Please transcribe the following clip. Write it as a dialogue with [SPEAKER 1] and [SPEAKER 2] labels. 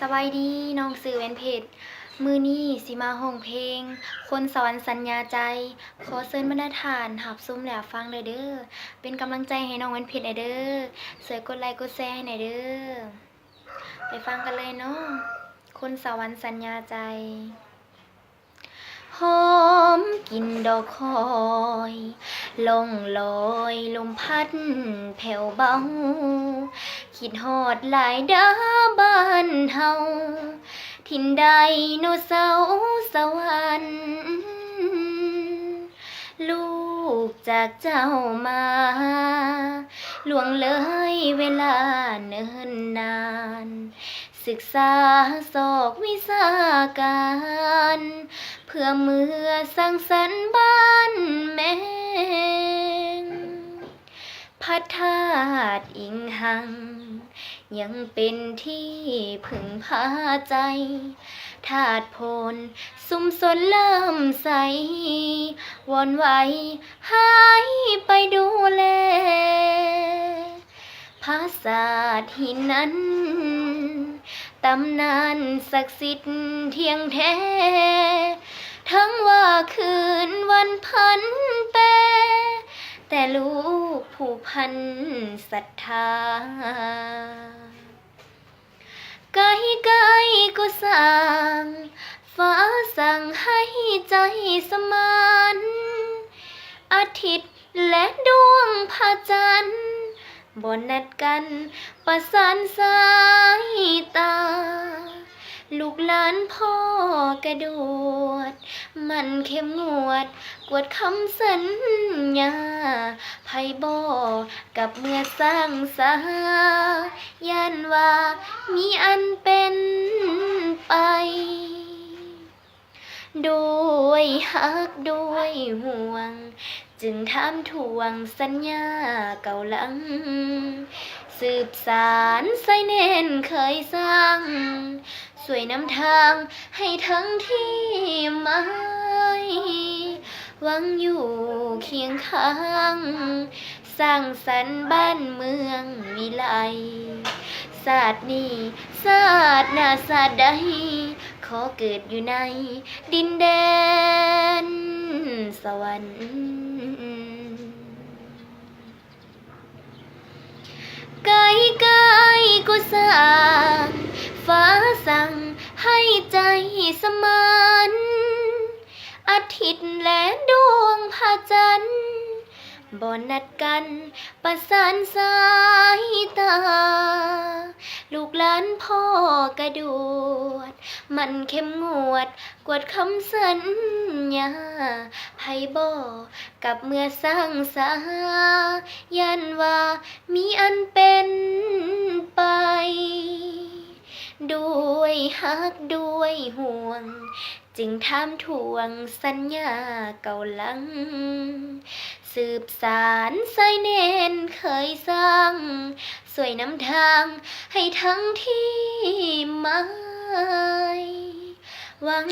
[SPEAKER 1] สบายดีน้องสื่อเวนเพจมือนี้สิมาห้องเพลงคนสวรรค์สัญญาใจขอเชิญบรรดาทานหับซุ่มแล้วฟังเลยเด้อเป็นกำลังใจให้น้องเวนเพจหน่อยเด้อสวยกดไลค์กดแชร์ให้หน่อยเด้อไปฟังกันเลยเนาะคนสวรรค์สัญญาใจหอมกลิ่นดอกคอยลงลอยลมพัดแผ่วเบาคิดฮอดหลายดาบ้านเฮาถิ่นใดโนเสาร์สวรรค์ลูกจากเจ้ามาล่วงเลยเวลาเนิ่นนานศึกษาศอกวิชาการเพื่อเมื่อสร้างสรรค์บ้านแม่พระธาตุอิงหังยังเป็นที่พึ่งพาใจธาตุโพนสุมสนเริ่มใสวอนไหวหายไปดูแลภาษาที่นั้นตำนานศักดิ์สิทธิ์เที่ยงแท้ทั้งว่าคืนวันพันแปรแต่ลูกผู้พันศรัทธาไกลไกลก็สั่งฟ้าสั่งให้ใจสมานอาทิตย์และดวงพระจันทร์บ่นัดกันประสานสายตาลูกหลานพ่อกระโดดมันเข้มงวดกวดคำสัญญาไผบ่กับเมื่อสร้างสายันว่ามีอันเป็นไปด้วยฮักด้วยห่วงจึงถามทวงสัญญาเก่าหลังสืบสารไซเน้นเคยสร้างสวยนำทางให้ทั้งที่ไม้หวังอยู่เคียงข้างสร้างสรรค์บ้านเมืองวิไลศาสตร์นี้ศาสตร์หน้าศาสตร์ใดขอเกิดอยู่ในดินแดนสวรรค์ไกลไกลก็สั่งฟ้าสั่งให้ใจสมานอาทิตย์และดวงพระจันทร์บ่นัดกันประสานสายตาลูกหลานพ่อกระโดดมันเข้มงวดกวดคำสัญญาให้บ่กับเมื่อสร้างสายันว่ามีอันเป็นไปด้วยฮักด้วยห่วงจึงถามทวงสัญญาเก่าหลังสืบสารไซเน้นเคยสร้างสวยนำทางให้ทั้งที่ไม้หวัง